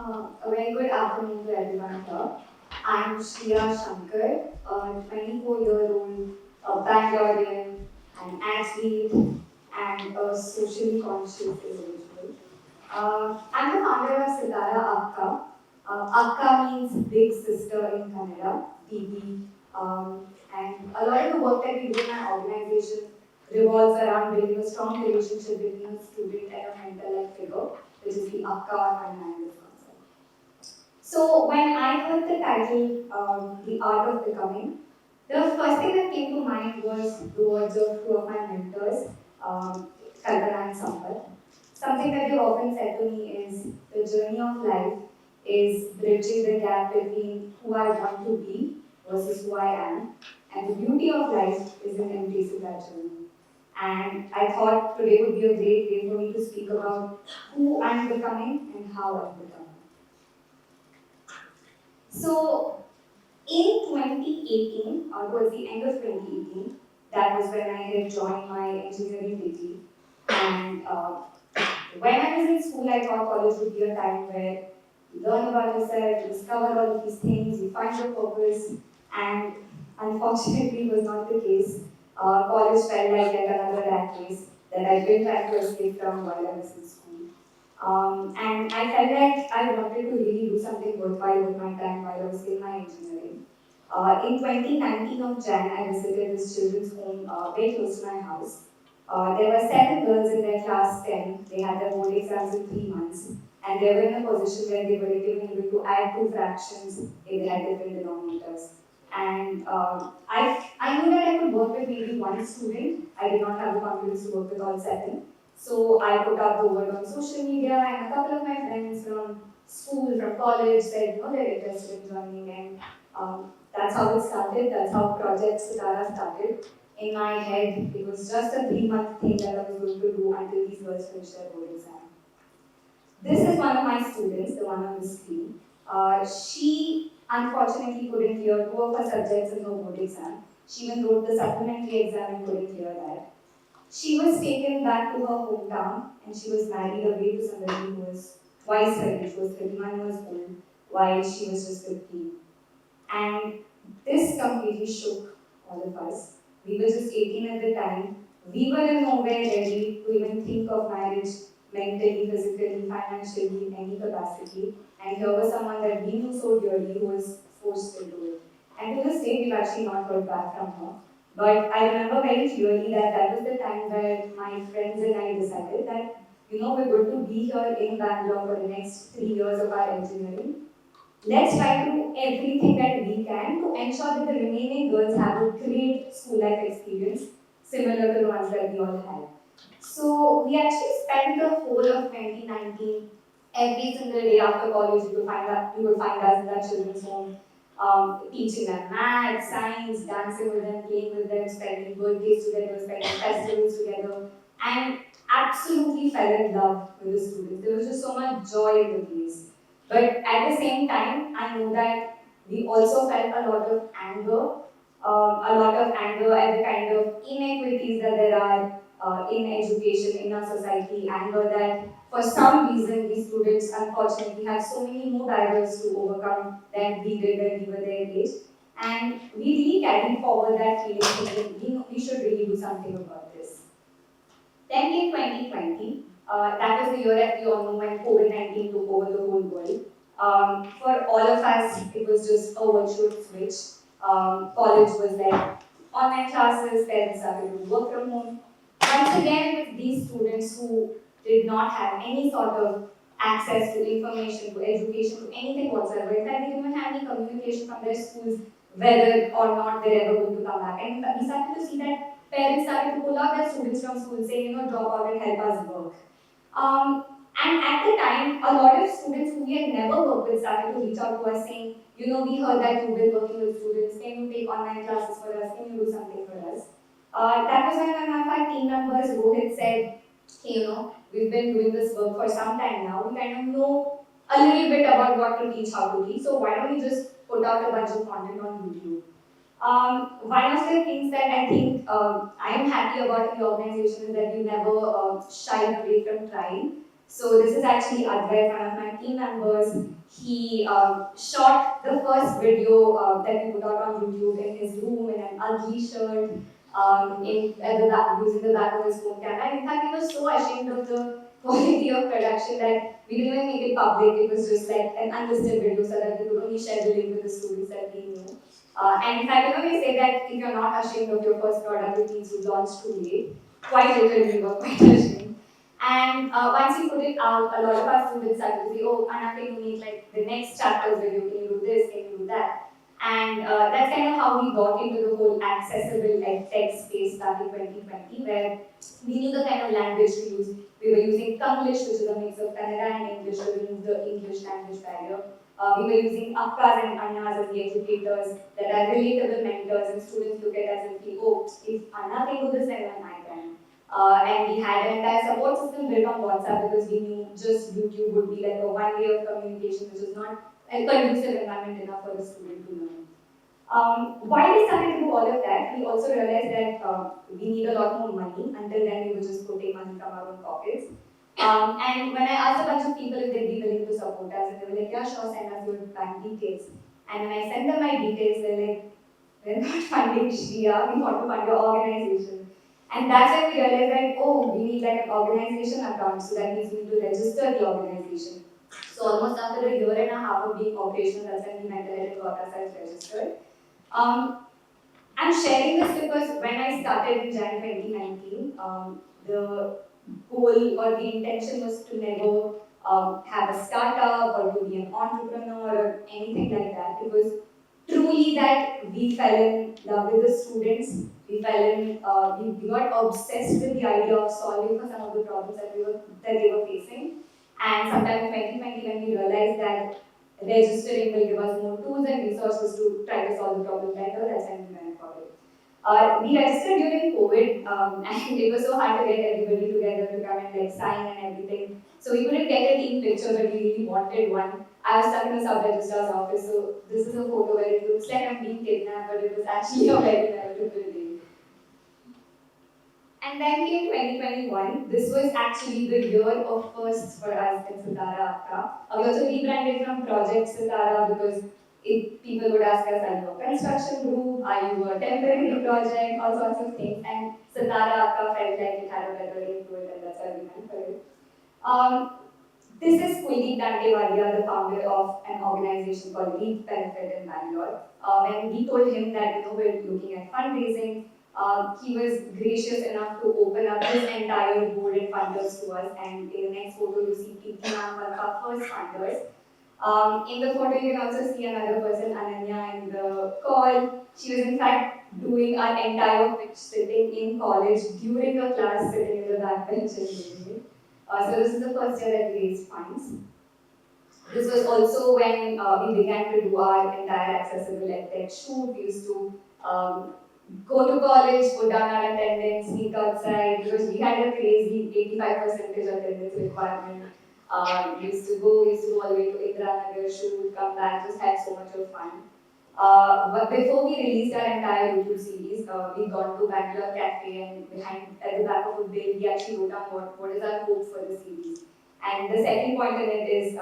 A very good afternoon to everyone here. I'm Shriya Shankar, a 24-year-old Bangalorean, an athlete, and a socially conscious individual. I'm the founder of Sitara Akka. Akka means big sister in Kannada, BB. And a lot of the work that we do in our organization revolves around building a strong relationship between a student and a mentor-like figure, which is the Akka or my manager's concept. So when I heard the title, The Art of Becoming, the first thing that came to mind was the words of two of my mentors, Kalpana and Sampath. Something that they've often said to me is the journey of life is bridging the gap between who I want to be versus who I am. And the beauty of life is in embracing that journey. And I thought today would be a great way for me to speak about who I'm becoming and how I'm becoming. So in 2018, or towards the end of 2018, that was when I had joined my engineering degree. And when I was in school, I thought college would be a time where you learn about yourself, you discover all of these things, you find your purpose, and unfortunately, it was not the case. College felt like yet another rat race that I've been trying to escape from while I was in school. And I felt like I wanted to really do something worthwhile with my time while I was in my engineering. In 2019 of Jan, I visited this children's home very close to my house. There were 7 girls in their class 10. They had their board exams in 3 months, and they were in a position where they were even able to add two fractions if they had different denominators. And I knew that I could work with maybe one student. I did not have the confidence to work with all 7. So I put out the word on social media, and a couple of my friends from school, from college said, they're interested in joining. And that's how it started. That's how Project Sitara started. In my head, it was just a 3-month thing that I was going to do until these girls finished their board exam. This is one of my students, the one on the screen. She unfortunately couldn't clear 2 of her subjects in her board exam. She even wrote the supplementary exam and couldn't clear that. She was taken back to her hometown and she was married away to somebody who was twice her age, was 31 years old, while she was just 15. And this completely shook all of us. We were just 18 at the time. We were in nowhere ready to even think of marriage mentally, physically, financially, in any capacity. And here was someone that we knew so dearly who was forced into it. And to this day, we've actually not heard back from her. But I remember very clearly that that was the time where my friends and I decided that, we're going to be here in Bangalore for the next 3 years of our engineering. Let's try to do everything that we can to ensure that the remaining girls have a great school life experience similar to the ones that we all had. So we actually spent the whole of 2019, every single day after college, you will find us in that children's home, teaching them math, science, dancing with them, playing with them, spending birthdays together, spending festivals together, and absolutely fell in love with the students. There was just so much joy in the place. But at the same time, I know that we also felt a lot of anger at the kind of inequities that there are in education in our society, anger that for some reason these students unfortunately have so many more barriers to overcome than we did when we were their age. And we really carried forward that feeling thinking we should really do something about this. Then came 2020. That was the year that we all know when COVID-19 took over the whole world. For all of us, it was just a virtual switch. College was like online classes, parents started to work from home. Once again, with these students who did not have any sort of access to information, to education, to anything whatsoever. In fact, they didn't even have any communication from their schools whether or not they're ever going to come back. And we started to see that parents started to pull out their students from school saying, drop out and help us work. Um, and at the time, a lot of students who we had never worked with started to reach out to us saying, we heard that you've been working with students, can you take online classes for us, can you do something for us? That was when one of our team members, Rohit, said, hey, we've been doing this work for some time now, we kind of know a little bit about what to teach, how to teach, so why don't we just put out a bunch of content on YouTube? One of the things that I think I am happy about in the organization is that we never shied away from trying. So this is actually Advait, one of my team members. He shot the first video that we put out on YouTube in his room in an ugly shirt, at the back, using the back of his phone camera. In fact, we were so ashamed of the quality of production that we didn't even make it public. It was just like an unlisted video so that we could only share the link with the students that we knew. And in fact, we say that if you're not ashamed of your first product, it means you launched too late. Quite literally, we were quite ashamed. And once we put it out, a lot of our students started to say, oh, Anna, can you make like the next chapter's video? Can you do this? Can you do that? And that's kind of how we got into the whole accessible text space back in 2020, where we knew the kind of language to use. We were using Tanglish, which is a mix of Kannada and English, to remove the English language barrier. We were using Akkas and Annas as the educators that are relatable mentors, and students look at us and think, oh, if Anna can do this, then I can. And we had an entire support system built on WhatsApp because we knew just YouTube would be like a one way of communication, which is not a conducive environment enough for a student to learn. While we started to do all of that, we also realized that we need a lot more money. Until then, we were just putting money from our own pockets. And when I asked a bunch of people if they'd be willing to support us, and they were like, yeah, sure, send us your bank details. And when I sent them my details, they're like, we're not funding Shriya, we want to fund your organization. And that's when we realized that, oh, we need like an organization account, so that means we need to register the organization. So almost after a year and a half of being operational, that's when we went ahead and got ourselves registered. Um, I'm sharing this because when I started in Jan 2019, the goal or the intention was to never have a startup or to be an entrepreneur or anything like that. It was truly that we fell in love with the students. We fell in, we got obsessed with the idea of solving for some of the problems that they were facing. And sometime in 2020, when we realized that registering will give us more tools and resources to try to solve the problem better, that's when we went for it. We registered during COVID, and it was so hard to get everybody together to come and like sign and everything. So we couldn't get a team picture, but we really wanted one. I was stuck in the sub registrar's office, so this is a photo where it looks like I'm being kidnapped, but it was actually a very memorable day. And then came 2021. This was actually the year of firsts for us in Sitara Akka. We also rebranded from Project Sitara because people would ask us, are you a construction group? Are you a temporary project? All sorts of things. And Sitara Akka felt like it had a better ring to it, and that's why we went for it. Um, this is Kuldeep Dantewadia, the founder of an organization called Reap Benefit in Bangalore. When we told him that we're looking at fundraising, he was gracious enough to open up his entire board and funders to us. And in the next photo, you see Preeti ma'am, one of our first funders. In the photo, you can also see another person, Ananya, in the call. She was in fact doing our entire pitch sitting in college during a class, sitting in the back bench and doing it. So this is the first year that we raised funds. This was also when we began to do our entire accessible edtech shoot. We used to go to college, put down our attendance, sneak outside, because we had a crazy 85% attendance requirement. We used to go all the way to Indranagar, shoot, come back, just had so much of fun. But before we released our entire YouTube series, we gone to Bangalore Cafe, and behind at the back of a bill, we actually wrote down what is our hope for the series. And the second point in it is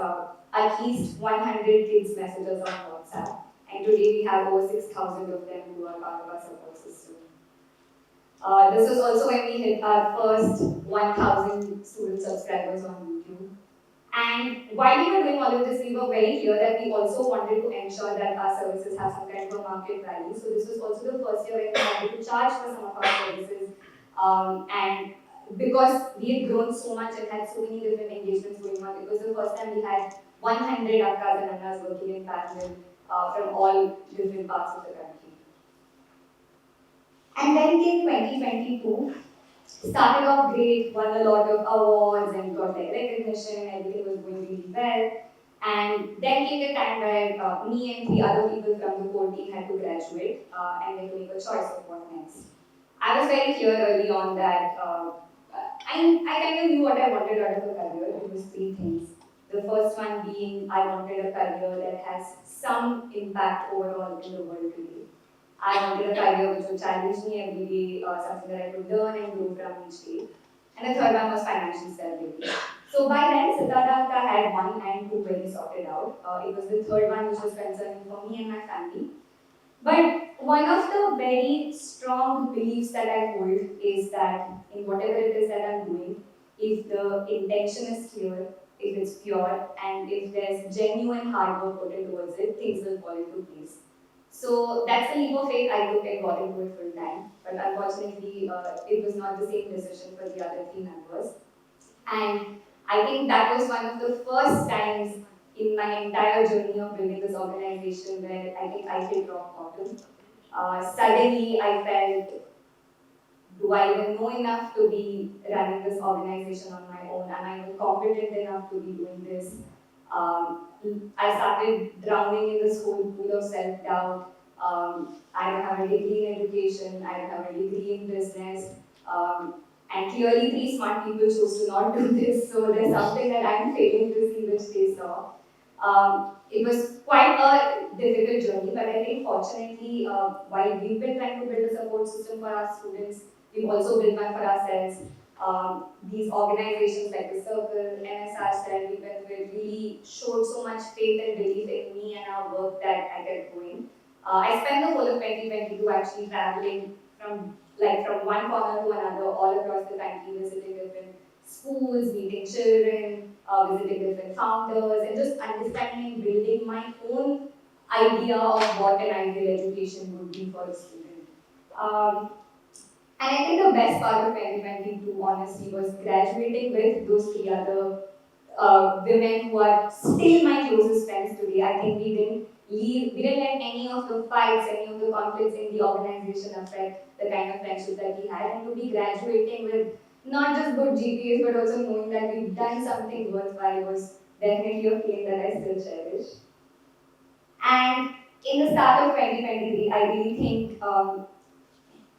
at least 100 kids messages on WhatsApp. And today we have over 6,000 of them who are part of our support system. This was also when we hit our first 1,000 student subscribers on YouTube. And while we were doing all of this, we were very clear that we also wanted to ensure that our services have some kind of a market value. So this was also the first year when we wanted to charge for some of our services. And because we had grown so much and had so many different engagements going on, it was the first time we had 100 Akkas and Annas working in parallel from all different parts of the country. And then came 2022. Started off great, won a lot of awards and got like recognition, everything was going really well. And then came the time where me and three other people from the core team had to graduate and we had to make a choice of what next. I was very clear early on that I kind of knew what I wanted out of a career. It was three things. The first one being I wanted a career that has some impact overall in the world today. I wanted a career which would challenge me every day, something that I could learn and grow from each day. And the third one was financial stability. So So by then, Sitara Akka had 1 and 2 very sorted out. It was the third one which was concerning for me and my family. But one of the very strong beliefs that I hold is that in whatever it is that I'm doing, if the intention is clear, if it's pure, and if there's genuine hard work put in towards it, things will fall into place. So that's the leap of faith I took and got into it full time. But unfortunately, it was not the same decision for the other 3 members. And I think that was one of the first times in my entire journey of building this organization where I think I hit rock bottom. Suddenly, I felt, do I even know enough to be running this organization on my own? Am I even competent enough to be doing this? Um, I started drowning in this whole pool of self-doubt. I don't have a degree in education, I don't have a degree in business. And clearly, 3 smart people chose to not do this, so there's something that I'm failing to see which they saw. It was quite a difficult journey, but I think fortunately, while we've been trying to build a support system for our students, we've also built one for ourselves. These organizations like the Circle, NSR that we've been with really showed so much faith and belief in me and our work that I kept going. I spent the whole of 2022 actually traveling from one corner to another all across the country, visiting different schools, meeting children, visiting different founders, and just understanding and building my own idea of what an ideal education would be for a student. Um, and I think the best part of 2022, honestly, was graduating with those 3 other women who are still my closest friends today. I think we didn't let any of the fights, any of the conflicts in the organization affect the kind of friendship that we had. And to be graduating with not just good GPAs, but also knowing that we've done something worthwhile was definitely a feeling that I still cherish. And in the start of 2023, I really think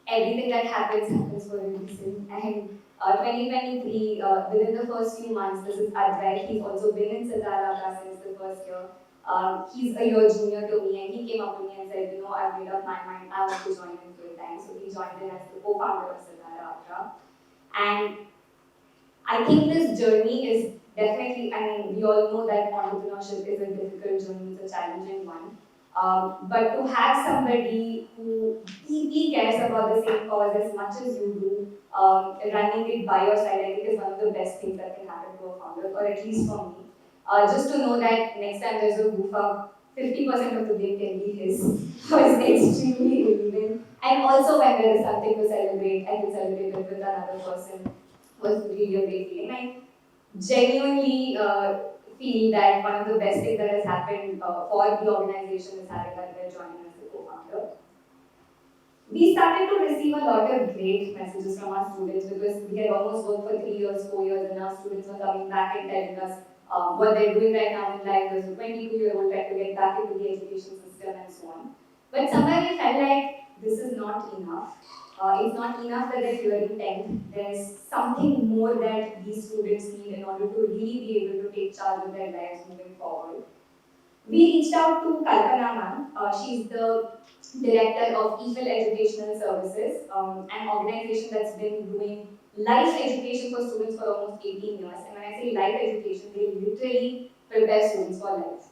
everything that happens for a reason. And 2023, within the first few months, this is Advait. He's also been in Sitara Akka since the first year. He's a year junior to me, and he came up to me and said, I've made up my mind, I want to join in full time. So he joined in as the co-founder of Sitara Akka. And I think this journey is definitely, we all know that entrepreneurship is a difficult journey, it's a challenging one. But to have somebody who deeply cares about the same cause as much as you do, running it by your side, I think is one of the best things that can happen to a founder, or at least for me. Just to know that next time there's a goof up, 50% of the blame can be his was extremely relieving. And also when there is something to celebrate, I can celebrate it with another person was really a great feeling. I genuinely feel that one of the best things that has happened for the organization is having Advait joining as a co-founder. We started to receive a lot of great messages from our students because we had almost worked for 3 years, 4 years, and our students were coming back and telling us what they're doing right now in life. There's a 22-year-old trying to get back into the education system and so on. But somewhere we felt like this is not enough. It's not enough that they're clearing 10th. There's something more that these students need in order to really be able to take charge of their lives moving forward. We reached out to Kalpana ma'am. She's the director of EFIL Educational Services, an organization that's been doing life education for students for almost 18 years. And when I say life education, they literally prepare students for life.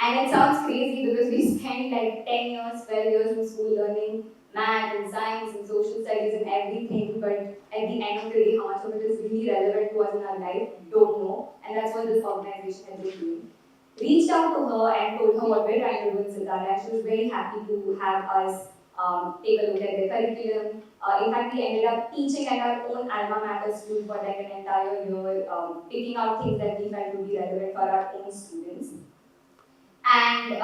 And it sounds crazy because we spent like 10 years, 12 years in school learning math and science and social studies and everything, but at the end of the day, how much of it is really relevant to us in our life, don't know. And that's what this organization has been doing. Reached out to her and told her what we're trying to do in Sitara, and she was very happy to have us take a look at their curriculum. In fact, we ended up teaching at our own alma mater school for like an entire year, picking out things that we felt would be relevant for our own students. And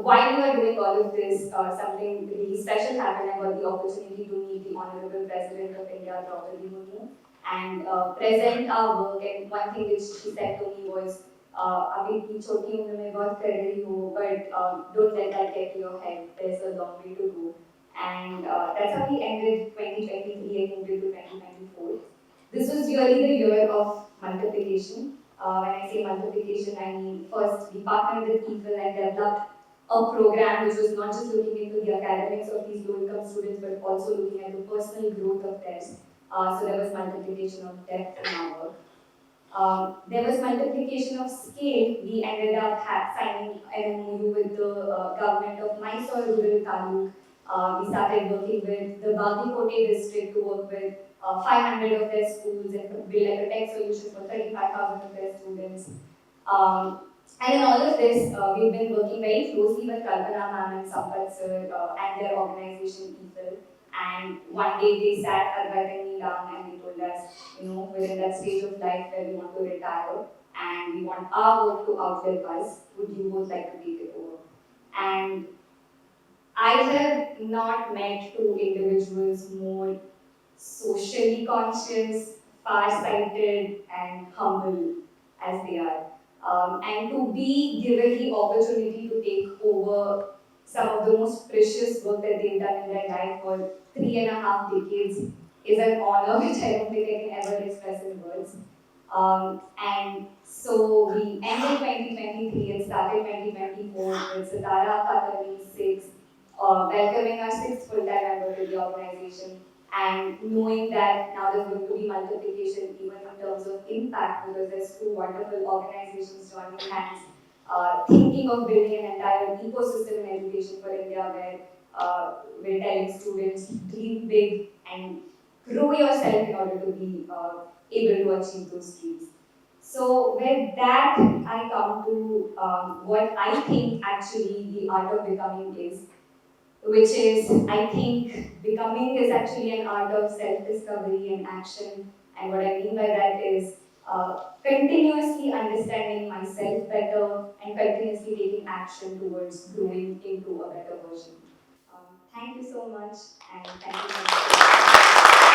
while we were doing all of this, something really special happened. I got the opportunity to meet the Honorable President of India, Draupadi Murmu, and present our work. And one thing which she said to me was, "अभी इतनी छोटी उम्र में बहुत कर रही हो, but don't let that get to your head. There's a long way to go." And that's how we ended 2023 and moved into 2024. This was really the year of multiplication. When I say multiplication, I mean first we partnered with people and developed a program which was not just looking into the academics of these low-income students, but also looking at the personal growth of theirs. So there was multiplication of depth in our work. There was multiplication of scale. We ended up signing an MOU with the government of Mysore Rural Taluk. We started working with the Bagikote district to work with 500 of their schools and to build like a tech solution for 35,000 of their students. And in all of this, we've been working very closely with Kalpana ma'am and Sampath sir and their organization people. And one day they sat Advait and me down and they told us, we're in that stage of life where we want to retire and we want our work to outlive us. Would you both like to take it over? And I have not met two individuals more socially conscious, far-sighted, and humble as they are. And to be given the opportunity to take over some of the most precious work that they've done in their life for 3.5 decades is an honor which I don't think I can ever express in words. And so we ended 2023 and started 2024 with Sitara Akka turning 6, welcoming our 6th full-time member to the organization, and knowing that now there's going to be multiplication even in terms of impact because there's two wonderful organizations joining hands, thinking of building an entire ecosystem in education for India where we're telling students dream big and grow yourself in order to be able to achieve those dreams. So with that, I come to what I think actually the art of becoming is, which is, I think becoming is actually an art of self-discovery and action. And what I mean by that is continuously understanding myself better and continuously taking action towards growing into a better version. Thank you so much, and thank you so much.